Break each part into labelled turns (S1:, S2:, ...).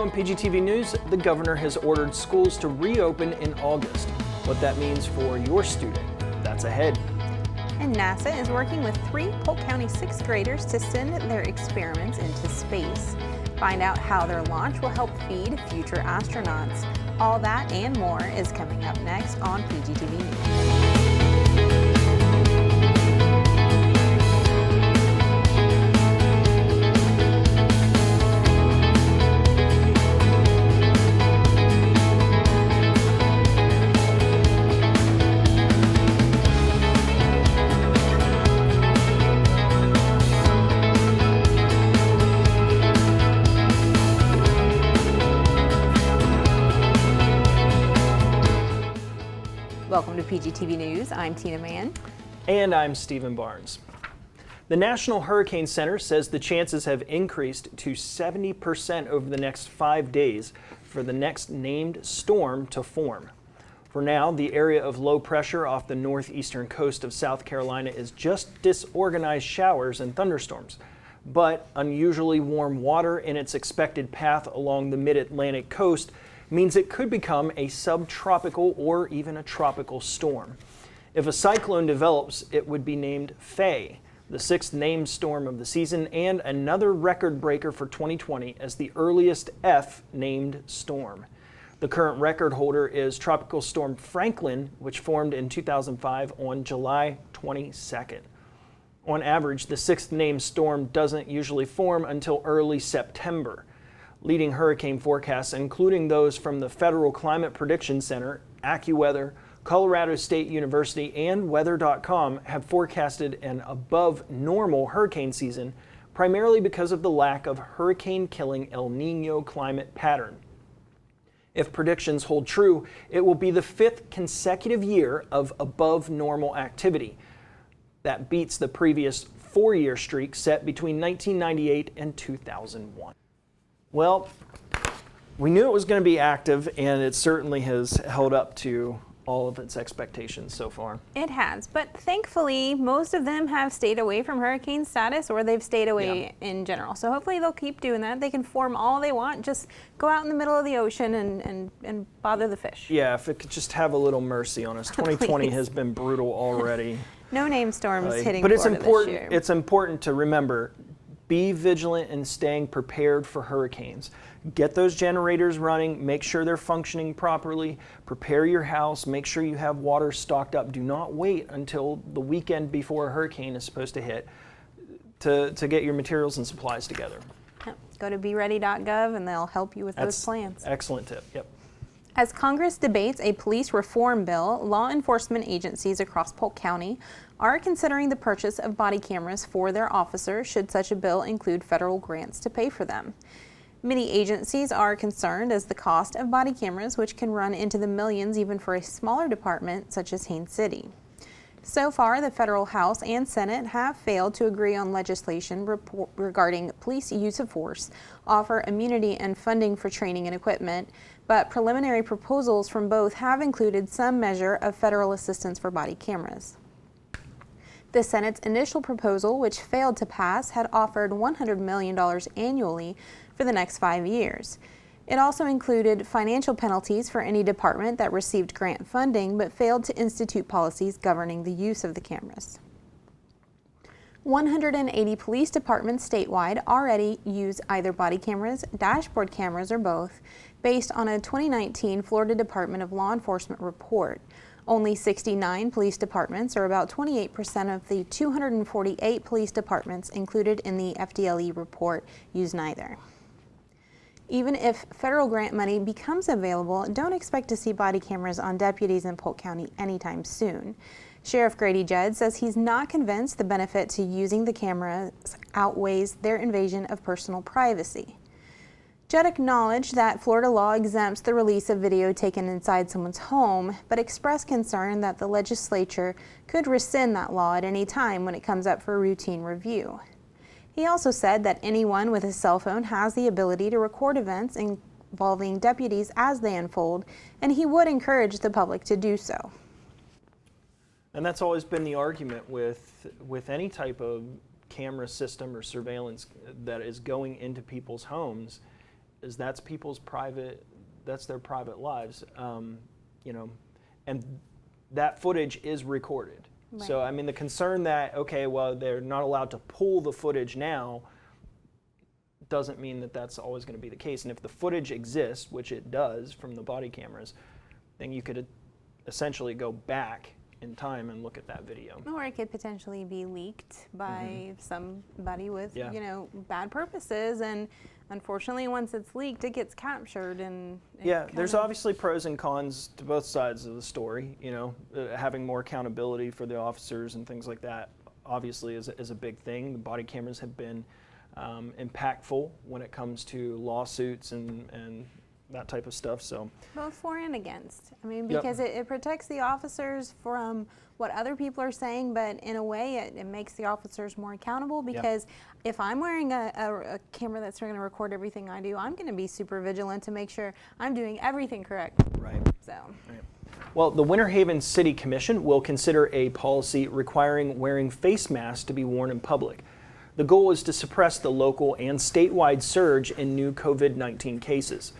S1: on PGTV News, the governor has ordered schools to reopen in August. What that means for your student, that's ahead.
S2: And NASA is working with 3 Polk County 6th graders to send their experiments into space. Find out how their launch will help feed future astronauts. All that and more is coming up next on PGTV News. Welcome to PGTV News. I'm Tina Mann.
S1: And I'm Stephen Barnes. The National Hurricane Center says the chances have increased to 70% over the next 5 days for the next named storm to form. For now, the area of low pressure off the northeastern coast of South Carolina is just disorganized showers and thunderstorms. But unusually warm water in its expected path along the mid-Atlantic coast means it could become a subtropical or even a tropical storm. If a cyclone develops, it would be named Faye, the 6th named storm of the season and another record breaker for 2020 as the earliest F named storm. The current record holder is Tropical Storm Franklin, which formed in 2005 on July 22nd. On average, the 6th named storm doesn't usually form until early September. Leading hurricane forecasts, including those from the Federal Climate Prediction Center, AccuWeather, Colorado State University, and Weather.com, have forecasted an above-normal hurricane season, primarily because of the lack of hurricane-killing El Niño climate pattern. If predictions hold true, it will be the 5th consecutive year of above-normal activity. That beats the previous 4-year streak set between 1998 and 2001. Well, we knew it was going to be active, and it certainly has held up to all of its expectations so far.
S2: It has, but thankfully, most of them have stayed away from hurricane status, or they've stayed away in general. So hopefully they'll keep doing that. They can form all they want. Just go out in the middle of the ocean and bother the fish.
S1: Yeah, if it could just have a little mercy on us. 2020 has been brutal already.
S2: No name storms hitting
S1: but
S2: Florida this year.
S1: It's important to remember, be vigilant in staying prepared for hurricanes. Get those generators running, make sure they're functioning properly, prepare your house, make sure you have water stocked up. Do not wait until the weekend before a hurricane is supposed to hit to get your materials and supplies together.
S2: Yep. Go to beready.gov and they'll help you with those plans.
S1: Excellent tip, yep.
S2: As Congress debates a police reform bill, law enforcement agencies across Polk County are considering the purchase of body cameras for their officers should such a bill include federal grants to pay for them. Many agencies are concerned as the cost of body cameras, which can run into the millions even for a smaller department such as Haines City. So far, the federal House and Senate have failed to agree on legislation regarding police use of force, offer immunity and funding for training and equipment, but preliminary proposals from both have included some measure of federal assistance for body cameras. The Senate's initial proposal, which failed to pass, had offered $100 million annually for the next 5 years. It also included financial penalties for any department that received grant funding but failed to institute policies governing the use of the cameras. 180 police departments statewide already use either body cameras, dashboard cameras, or both, based on a 2019 Florida Department of Law Enforcement report. Only 69 police departments, or about 28% of the 248 police departments included in the FDLE report, use neither. Even if federal grant money becomes available, don't expect to see body cameras on deputies in Polk County anytime soon. Sheriff Grady Judd says he's not convinced the benefit to using the cameras outweighs their invasion of personal privacy. Judd acknowledged that Florida law exempts the release of video taken inside someone's home, but expressed concern that the legislature could rescind that law at any time when it comes up for routine review. He also said that anyone with a cell phone has the ability to record events involving deputies as they unfold, and he would encourage the public to do so.
S1: And that's always been the argument with any type of camera system or surveillance that is going into people's homes, is that's their private lives, you know, and that footage is recorded.
S2: Right.
S1: So, I mean, the concern that, okay, well, they're not allowed to pull the footage now doesn't mean that that's always going to be the case. And if the footage exists, which it does from the body cameras, then you could essentially go back in time and look at that video.
S2: Or it could potentially be leaked by somebody with,
S1: Yeah.
S2: you know, bad purposes, and unfortunately once it's leaked, it gets captured, and
S1: There's obviously pros and cons to both sides of the story. You know, having more accountability for the officers and things like that obviously is a big thing. The body cameras have been impactful when it comes to lawsuits and that type of stuff. So
S2: both for and against. I mean,
S1: Yep.
S2: because it protects the officers from what other people are saying, but in a way it makes the officers more accountable, because if I'm wearing a camera that's going to record everything I do, I'm going to be super vigilant to make sure I'm doing everything correct.
S1: right.
S2: So.
S1: Right. Well, the Winter Haven City Commission will consider a policy requiring wearing face masks to be worn in public. The goal is to suppress the local and statewide surge in new COVID-19 cases.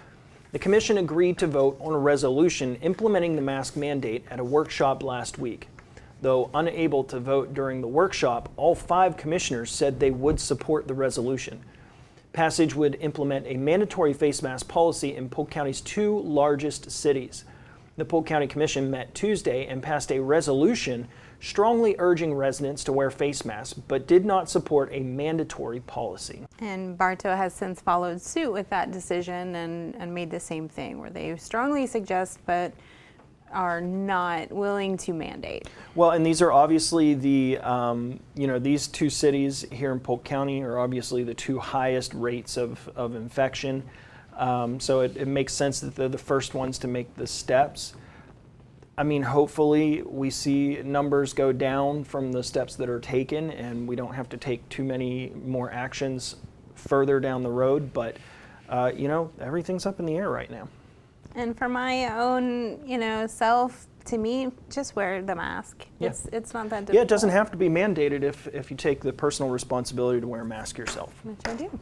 S1: The Commission agreed to vote on a resolution implementing the mask mandate at a workshop last week. Though unable to vote during the workshop, all 5 commissioners said they would support the resolution. Passage would implement a mandatory face mask policy in Polk County's 2 largest cities. The Polk County Commission met Tuesday and passed a resolution strongly urging residents to wear face masks, but did not support a mandatory policy.
S2: And Bartow has since followed suit with that decision and made the same thing, where they strongly suggest but are not willing to mandate.
S1: Well, and these are obviously the, you know, these 2 cities here in Polk County are obviously the 2 highest rates of infection. So it makes sense that they're the first ones to make the steps. I mean, hopefully we see numbers go down from the steps that are taken and we don't have to take too many more actions further down the road. But, you know, everything's up in the air right now.
S2: And for my own, you know, self, to me, just wear the mask.
S1: Yeah.
S2: It's not that difficult.
S1: Yeah, it doesn't have to be mandated if you take the personal responsibility to wear a mask yourself.
S2: Which I do.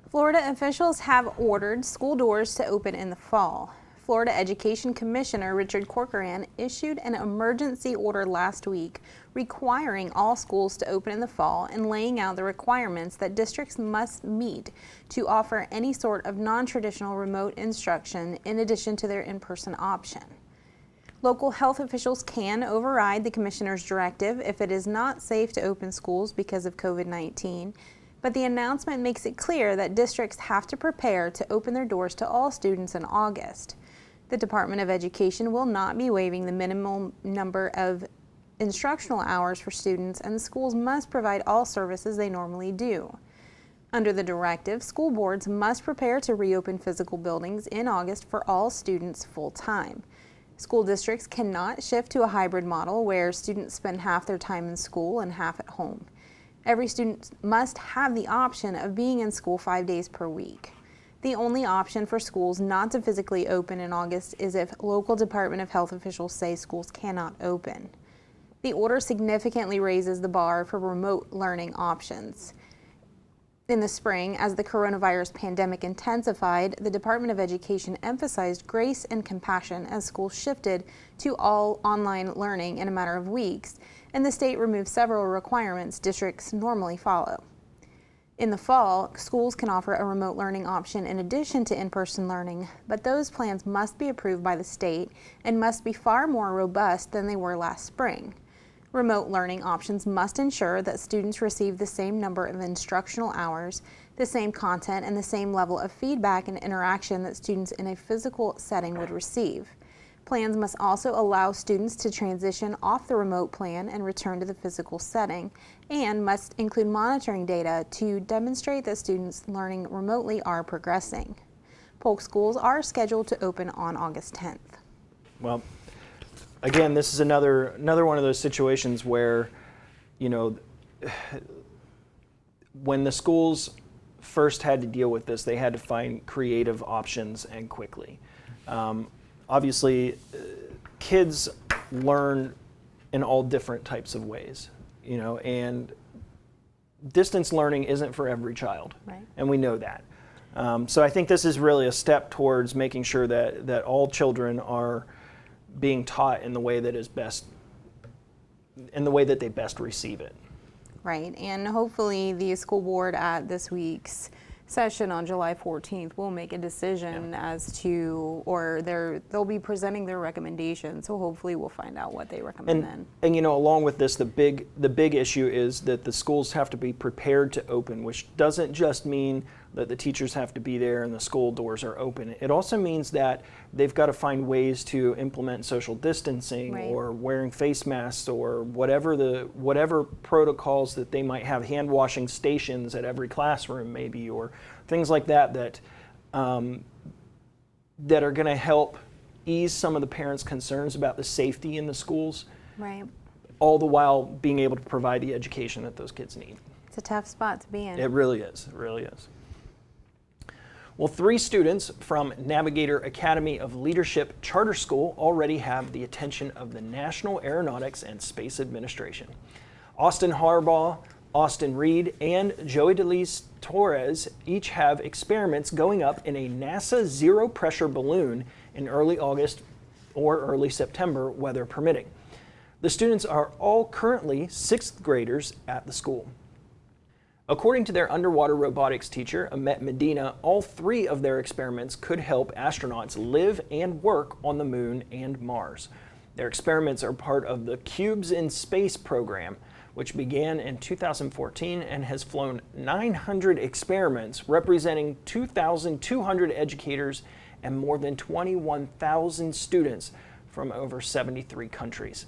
S2: Florida officials have ordered school doors to open in the fall. Florida Education Commissioner Richard Corcoran issued an emergency order last week requiring all schools to open in the fall and laying out the requirements that districts must meet to offer any sort of non-traditional remote instruction in addition to their in-person option. Local health officials can override the commissioner's directive if it is not safe to open schools because of COVID-19, but the announcement makes it clear that districts have to prepare to open their doors to all students in August. The Department of Education will not be waiving the minimum number of instructional hours for students, and the schools must provide all services they normally do. Under the directive, school boards must prepare to reopen physical buildings in August for all students full-time. School districts cannot shift to a hybrid model where students spend half their time in school and half at home. Every student must have the option of being in school 5 days per week. The only option for schools not to physically open in August is if local Department of Health officials say schools cannot open. The order significantly raises the bar for remote learning options. In the spring, as the coronavirus pandemic intensified, the Department of Education emphasized grace and compassion as schools shifted to all online learning in a matter of weeks, and the state removed several requirements districts normally follow. In the fall, schools can offer a remote learning option in addition to in-person learning, but those plans must be approved by the state and must be far more robust than they were last spring. Remote learning options must ensure that students receive the same number of instructional hours, the same content, and the same level of feedback and interaction that students in a physical setting would receive. Plans must also allow students to transition off the remote plan and return to the physical setting, and must include monitoring data to demonstrate that students learning remotely are progressing. Polk schools are scheduled to open on August 10th.
S1: Well, again, this is another one of those situations where, you know, when the schools first had to deal with this, they had to find creative options and quickly. Obviously, kids learn in all different types of ways, you know, and distance learning isn't for every child,
S2: Right.
S1: and we know that. So I think this is really a step towards making sure that all children are being taught in the way that is best, in the way that they best receive it.
S2: Right, and hopefully the school board at this week's session on July 14th will make a decision as to, or they'll be presenting their recommendations, so hopefully we'll find out what they recommend then.
S1: And you know, along with this, the big issue is that the schools have to be prepared to open, which doesn't just mean that the teachers have to be there and the school doors are open. It also means that they've got to find ways to implement social distancing or wearing face masks or whatever protocols that they might have, hand washing stations at every classroom maybe, or things like that that are going to help ease some of the parents' concerns about the safety in the schools.
S2: Right.
S1: All the while being able to provide the education that those kids need.
S2: It's a tough spot to be in.
S1: It really is. It really is. Well, 3 students from Navigator Academy of Leadership Charter School already have the attention of the National Aeronautics and Space Administration. Austin Harbaugh, Austin Reed, and Joey DeLise Torres each have experiments going up in a NASA zero-pressure balloon in early August or early September, weather permitting. The students are all currently 6th graders at the school. According to their underwater robotics teacher, Amet Medina, all 3 of their experiments could help astronauts live and work on the moon and Mars. Their experiments are part of the Cubes in Space program, which began in 2014 and has flown 900 experiments representing 2,200 educators and more than 21,000 students from over 73 countries.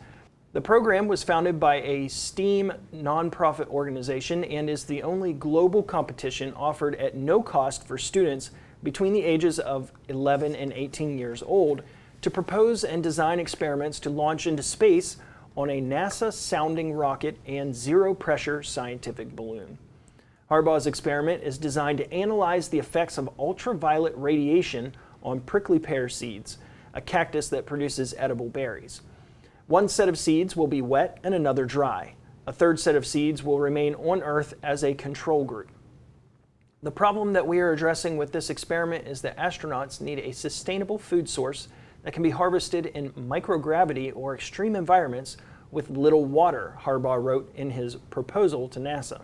S1: The program was founded by a STEAM nonprofit organization and is the only global competition offered at no cost for students between the ages of 11 and 18 years old to propose and design experiments to launch into space on a NASA sounding rocket and zero-pressure scientific balloon. Harbaugh's experiment is designed to analyze the effects of ultraviolet radiation on prickly pear seeds, a cactus that produces edible berries. One set of seeds will be wet and another dry. A third set of seeds will remain on Earth as a control group. The problem that we are addressing with this experiment is that astronauts need a sustainable food source that can be harvested in microgravity or extreme environments with little water, Harbaugh wrote in his proposal to NASA.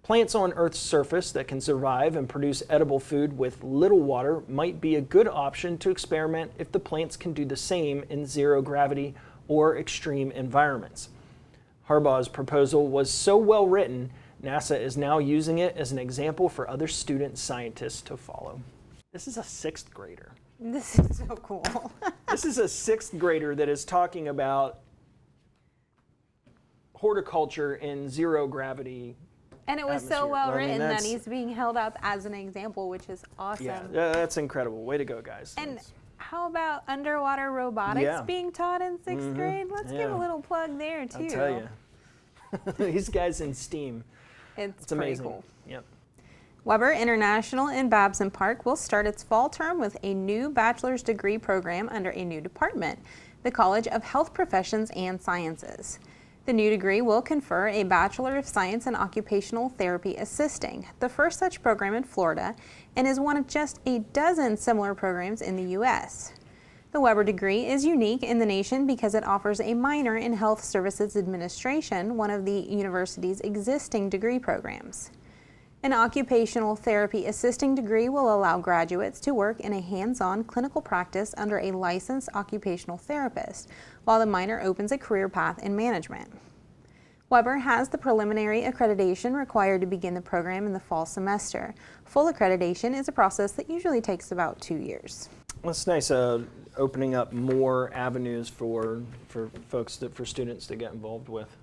S1: Plants on Earth's surface that can survive and produce edible food with little water might be a good option to experiment if the plants can do the same in zero gravity or extreme environments. Harbaugh's proposal was so well written, NASA is now using it as an example for other student scientists to follow. This is a 6th grader.
S2: This is so cool.
S1: This is a 6th grader that is talking about horticulture in zero gravity.
S2: And it was so
S1: atmosphere.
S2: well
S1: I mean,
S2: written that he's being held up as an example, which is awesome.
S1: Yeah, that's incredible. Way to go, guys.
S2: And how about underwater robotics being taught in 6th grade? Let's give a little plug there too.
S1: I'll tell you. These guys in STEAM.
S2: It's
S1: amazing.
S2: Cool.
S1: Yep.
S2: Weber International in Babson Park will start its fall term with a new bachelor's degree program under a new department, the College of Health Professions and Sciences. The new degree will confer a Bachelor of Science in Occupational Therapy Assisting, the first such program in Florida, and is one of just a dozen similar programs in the U.S. The Weber degree is unique in the nation because it offers a minor in Health Services Administration, one of the university's existing degree programs. An occupational therapy assisting degree will allow graduates to work in a hands-on clinical practice under a licensed occupational therapist, while the minor opens a career path in management. Weber has the preliminary accreditation required to begin the program in the fall semester. Full accreditation is a process that usually takes about 2 years.
S1: Well, it's nice opening up more avenues for for students to get involved with.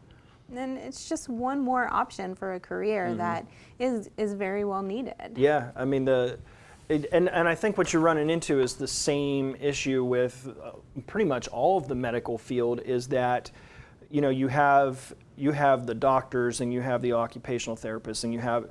S2: And it's just one more option for a career that is very well needed.
S1: Yeah, I mean and I think what you're running into is the same issue with pretty much all of the medical field, is that you have the doctors and you have the occupational therapists and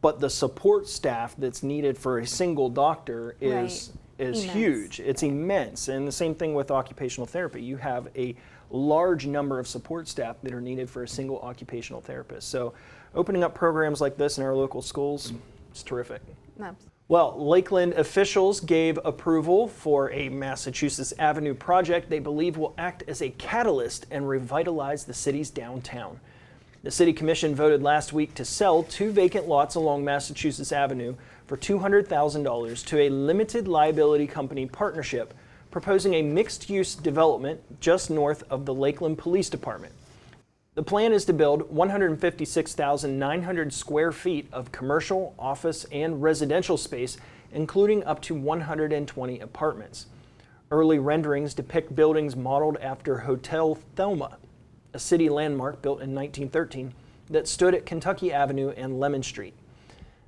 S1: but the support staff that's needed for a single doctor is huge. It's immense. And the same thing with occupational therapy. You have a large number of support staff that are needed for a single occupational therapist. So opening up programs like this in our local schools, It's terrific.
S2: That's
S1: Well, Lakeland officials gave approval for a Massachusetts Avenue project they believe will act as a catalyst and revitalize the city's downtown. The City Commission voted last week to sell 2 vacant lots along Massachusetts Avenue for $200,000 to a limited liability company partnership proposing a mixed-use development just north of the Lakeland Police Department. The plan is to build 156,900 square feet of commercial, office, and residential space, including up to 120 apartments. Early renderings depict buildings modeled after Hotel Thelma, a city landmark built in 1913 that stood at Kentucky Avenue and Lemon Street.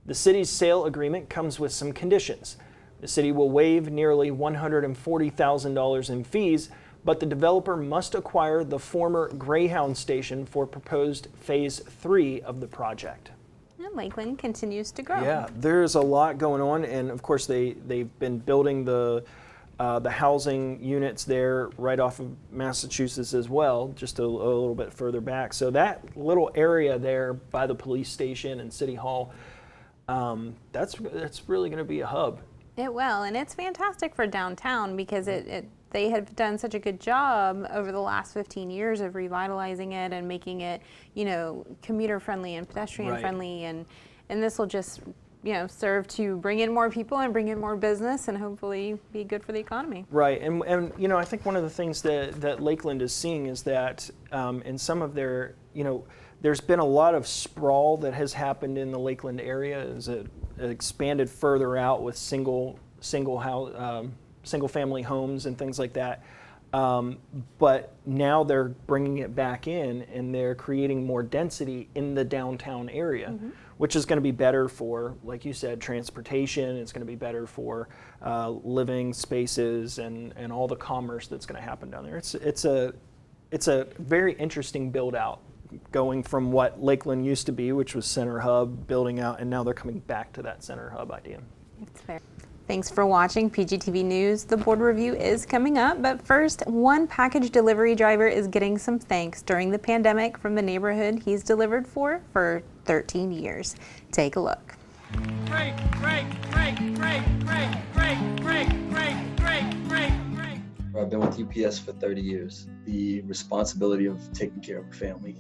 S1: The city's sale agreement comes with some conditions. The city will waive nearly $140,000 in fees, but the developer must acquire the former Greyhound station for proposed Phase 3 of the project.
S2: and Lakeland continues to grow.
S1: Yeah, there's a lot going on, and of course they've been building the housing units there right off of Massachusetts as well, just a little bit further back. So that little area there by the police station and City Hall, that's really going to be a hub.
S2: It will, and it's fantastic for downtown because they have done such a good job over the last 15 years of revitalizing it and making it, commuter friendly and pedestrian friendly, and this will just, serve to bring in more people and bring in more business and hopefully be good for the economy.
S1: Right, and I think one of the things that Lakeland is seeing is that in some of their, there's been a lot of sprawl that has happened in the Lakeland area as it expanded further out with single family homes and things like that. But now they're bringing it back in and they're creating more density in the downtown area, which is going to be better for, like you said, transportation. It's going to be better for living spaces and all the commerce that's going to happen down there. It's a very interesting build out, going from what Lakeland used to be, which was center hub, building out, and now they're coming back to that center hub idea.
S2: That's fair. Thanks for watching PGTV News. The board review is coming up, but first, one package delivery driver is getting some thanks during the pandemic from the neighborhood he's delivered for 13 years. Take a look.
S3: Break, break, break, break, break, break, break, break, break, break, break.
S4: I've been with UPS for 30 years. The responsibility of taking care of a family.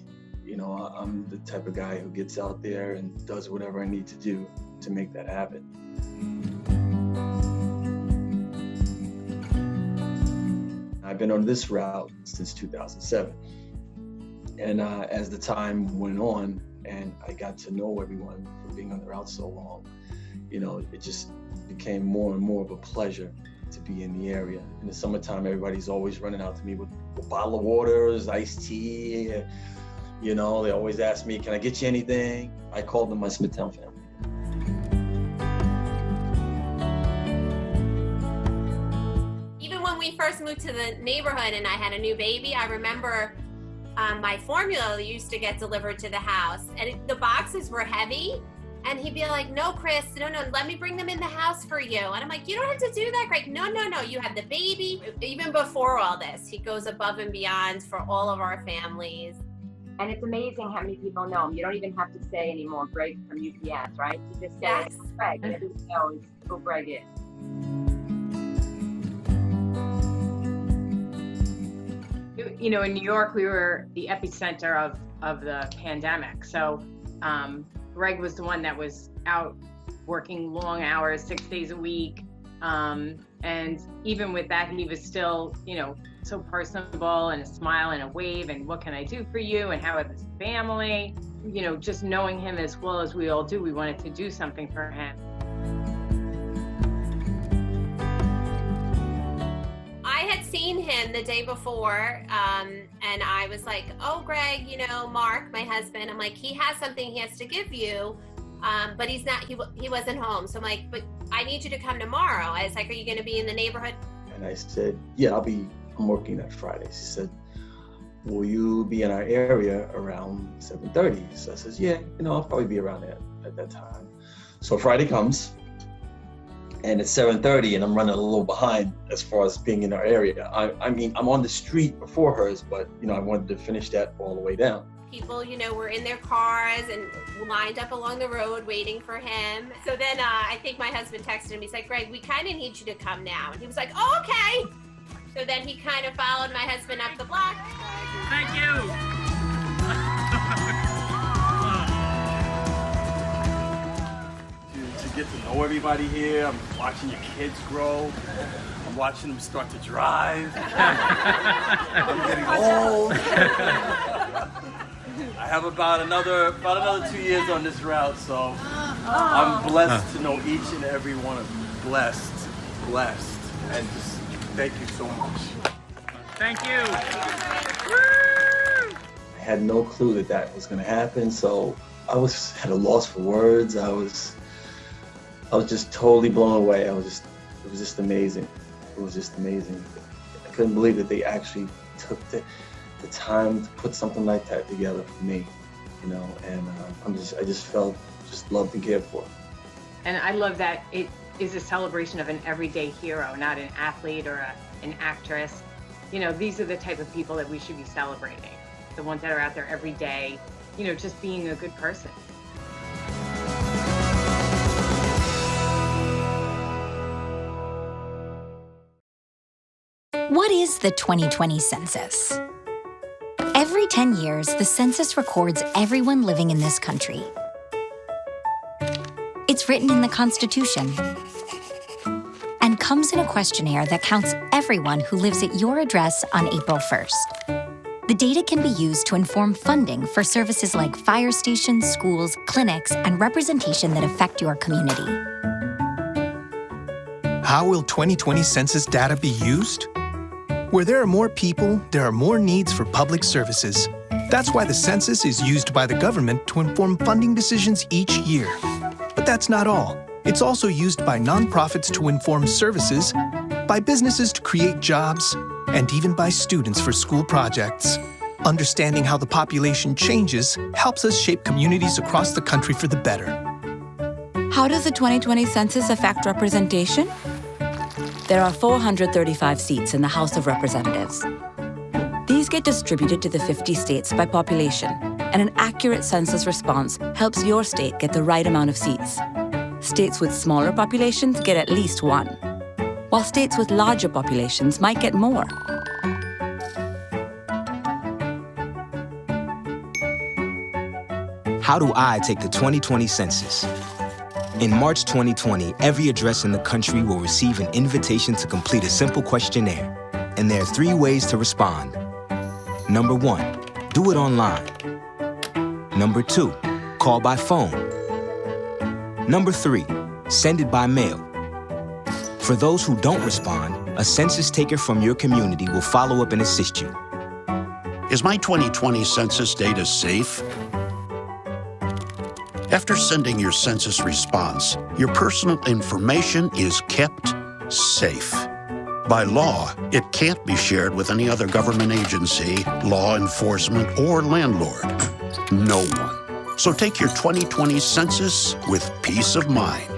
S4: I'm the type of guy who gets out there and does whatever I need to do to make that happen. I've been on this route since 2007. And as the time went on and I got to know everyone from being on the route so long, it just became more and more of a pleasure to be in the area. In the summertime, everybody's always running out to me with a bottle of waters, iced tea. They always ask me, can I get you anything? I call them my Smithtown family.
S5: Even when we first moved to the neighborhood and I had a new baby, I remember my formula used to get delivered to the house, and the boxes were heavy. And he'd be like, no, Chris, no, let me bring them in the house for you. And I'm like, you don't have to do that, Greg. No, you have the baby. Even before all this, he goes above and beyond for all of our families.
S6: And it's amazing how many people know him. You don't even have to say anymore, Greg from UPS, right? You just say,
S5: Yes.
S6: Greg, and everyone knows who Greg is.
S7: In New York, we were the epicenter of the pandemic. So Greg was the one that was out working long hours, 6 days a week. And even with that, he was still, so personable, and a smile and a wave, and what can I do for you, and how is this family? Just knowing him as well as we all do, we wanted to do something for him.
S5: I had seen him the day before, and I was like, oh, Greg, Mark, my husband, I'm like, he has something he has to give you, but he's not, he wasn't home. So I'm like, but I need you to come tomorrow. I was like, are you going to be in the neighborhood?
S4: And I said, yeah, I'm working that Friday. She said, will you be in our area around 7:30? So I says, yeah, I'll probably be around there at that time. So Friday comes, and it's 7:30, and I'm running a little behind as far as being in our area. I mean, I'm on the street before hers, but I wanted to finish that all the way down.
S5: people, were in their cars and lined up along the road waiting for him. So then I think my husband texted him. He's like, Greg, we kind of need you to come now. And he was like, oh, okay. So then he kind of followed my husband up the block.
S3: Thank you.
S8: To get to know everybody here, I'm watching your kids grow. I'm watching them start to drive. I'm getting old. I have about another 2 years on this route, so I'm blessed to know each and every one of you. Blessed, and just thank you so much.
S3: Thank you.
S4: I had no clue that was going to happen, so I was at a loss for words. I was just totally blown away. It was just amazing. It was just amazing. I couldn't believe that they actually took the time to put something like that together for me, and I just felt just loved and cared for.
S7: And I love that it is a celebration of an everyday hero, not an athlete or an actress. These are the type of people that we should be celebrating. The ones that are out there every day, just being a good person.
S9: What is the 2020 census? Every 10 years, the census records everyone living in this country. It's written in the Constitution and comes in a questionnaire that counts everyone who lives at your address on April 1st. The data can be used to inform funding for services like fire stations, schools, clinics, and representation that affect your community.
S10: How will 2020 census data be used? Where there are more people, there are more needs for public services. That's why the census is used by the government to inform funding decisions each year. But that's not all. It's also used by nonprofits to inform services, by businesses to create jobs, and even by students for school projects. Understanding how the population changes helps us shape communities across the country for the better.
S11: How does the 2020 census affect representation? There are 435 seats in the House of Representatives. These get distributed to the 50 states by population, and an accurate census response helps your state get the right amount of seats. States with smaller populations get at least one, while states with larger populations might get more.
S12: How do I take the 2020 census? In March 2020, every address in the country will receive an invitation to complete a simple questionnaire, and there are 3 ways to respond. Number 1, do it online. Number 2, call by phone. Number 3, send it by mail. For those who don't respond, a census taker from your community will follow up and assist you.
S13: Is my 2020 census data safe? After sending your census response, your personal information is kept safe. By law, it can't be shared with any other government agency, law enforcement, or landlord. No one. So take your 2020 census with peace of mind.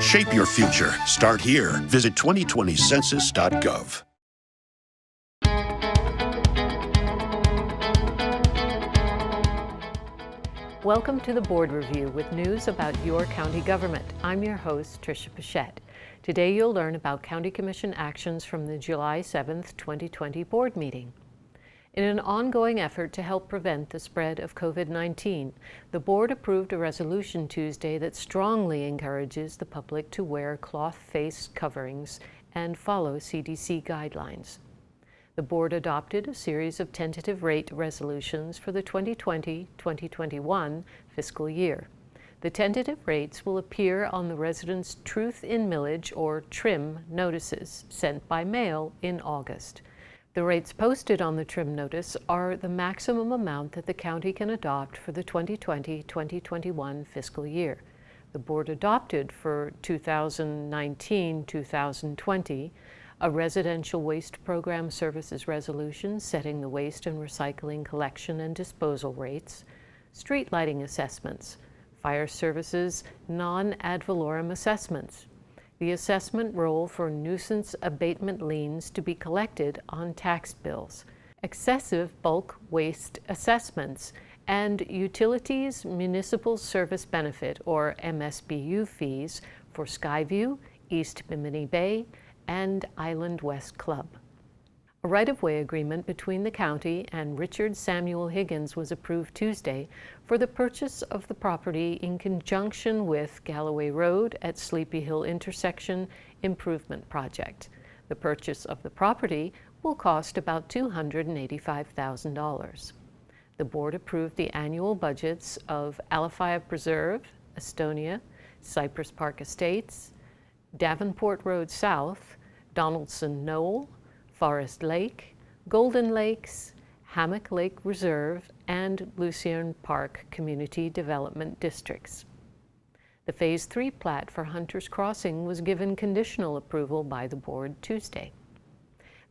S13: Shape your future. Start here. Visit 2020census.gov.
S14: Welcome to the Board Review with news about your county government. I'm your host, Tricia Pichette. Today you'll learn about County Commission actions from the July 7th, 2020 board meeting. In an ongoing effort to help prevent the spread of COVID-19, the board approved a resolution Tuesday that strongly encourages the public to wear cloth face coverings and follow CDC guidelines. The board adopted a series of tentative rate resolutions for the 2020-2021 fiscal year. The tentative rates will appear on the residents' Truth in Millage or TRIM notices sent by mail in August. The rates posted on the TRIM notice are the maximum amount that the county can adopt for the 2020-2021 fiscal year. The board adopted for 2019-2020 a residential waste program services resolution setting the waste and recycling collection and disposal rates, street lighting assessments, fire services non-ad valorem assessments, the assessment roll for nuisance abatement liens to be collected on tax bills, excessive bulk waste assessments, and utilities municipal service benefit, or MSBU fees for Skyview, East Bimini Bay, and Island West Club. A right-of-way agreement between the county and Richard Samuel Higgins was approved Tuesday for the purchase of the property in conjunction with Galloway Road at Sleepy Hill Intersection Improvement Project. The purchase of the property will cost about $285,000. The board approved the annual budgets of Alafaya Preserve, Estonia, Cypress Park Estates, Davenport Road South, Donaldson Knoll, Forest Lake, Golden Lakes, Hammock Lake Reserve, and Lucerne Park Community Development Districts. The Phase 3 plat for Hunter's Crossing was given conditional approval by the board Tuesday.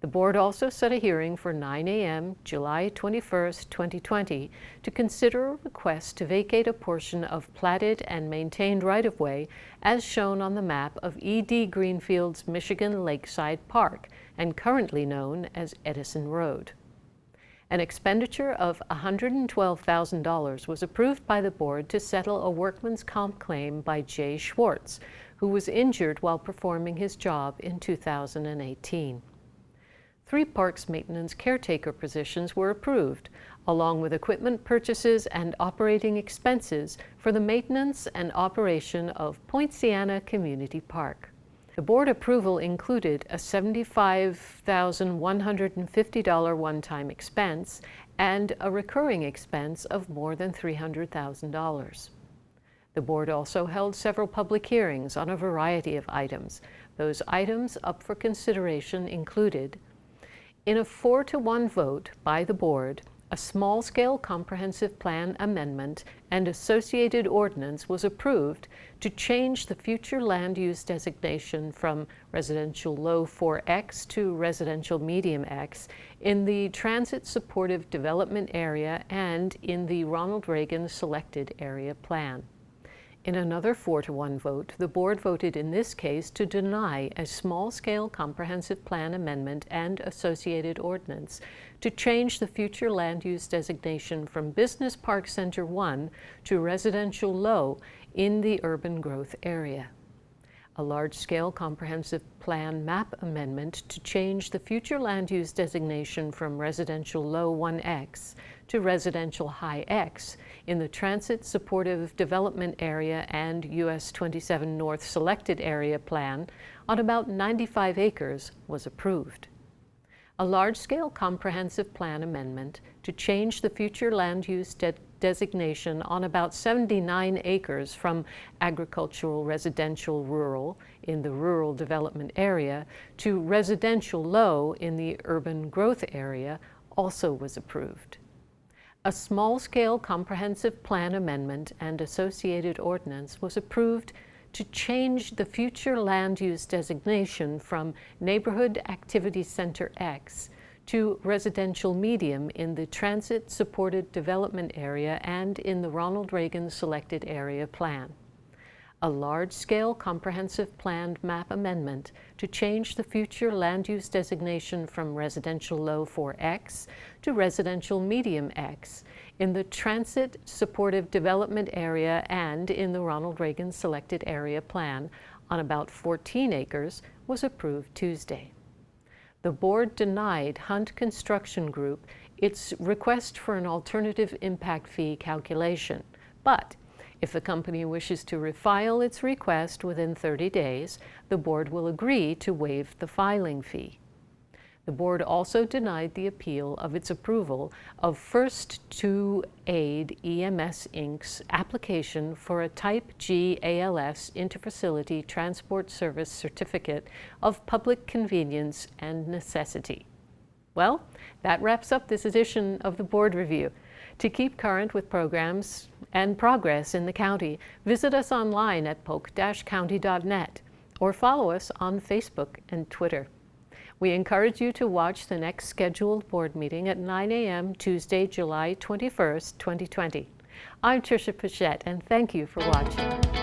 S14: The board also set a hearing for 9 a.m. July 21, 2020, to consider a request to vacate a portion of platted and maintained right-of-way as shown on the map of E.D. Greenfield's Michigan Lakeside Park, and currently known as Edison Road. An expenditure of $112,000 was approved by the board to settle a workman's comp claim by Jay Schwartz, who was injured while performing his job in 2018. 3 parks maintenance caretaker positions were approved, along with equipment purchases and operating expenses for the maintenance and operation of Poinciana Community Park. The board approval included a $75,150 one-time expense and a recurring expense of more than $300,000. The board also held several public hearings on a variety of items. Those items up for consideration included: in a 4-to-1 vote by the board, a small-scale comprehensive plan amendment and associated ordinance was approved to change the future land use designation from residential low 4X to residential medium X in the transit supportive development area and in the Ronald Reagan selected area plan. In another 4-to-1 vote, the board voted in this case to deny a small-scale comprehensive plan amendment and associated ordinance to change the future land use designation from Business Park Center 1 to residential low in the urban growth area. A large-scale comprehensive plan map amendment to change the future land use designation from residential low 1X to residential high X in the transit supportive development area and US 27 North selected area plan on about 95 acres was approved. A large-scale comprehensive plan amendment to change the future land use designation on about 79 acres from agricultural residential rural in the rural development area to residential low in the urban growth area also was approved. A small-scale comprehensive plan amendment and associated ordinance was approved to change the future land use designation from Neighborhood Activity Center X to residential medium in the transit supported development area and in the Ronald Reagan selected area plan. A large-scale comprehensive planned map amendment to change the future land use designation from residential low 4X to residential medium X in the transit supportive development area and in the Ronald Reagan selected area plan on about 14 acres was approved Tuesday. The board denied Hunt Construction Group its request for an alternative impact fee calculation, but if the company wishes to refile its request within 30 days, the board will agree to waive the filing fee. The board also denied the appeal of its approval of First to Aid EMS Inc.'s application for a Type G ALS Interfacility Transport Service Certificate of Public Convenience and Necessity. Well, that wraps up this edition of the Board Review. To keep current with programs and progress in the county, visit us online at polk-county.net or follow us on Facebook and Twitter. We encourage you to watch the next scheduled board meeting at 9 a.m. Tuesday, July 21st, 2020. I'm Tricia Pichette, and thank you for watching.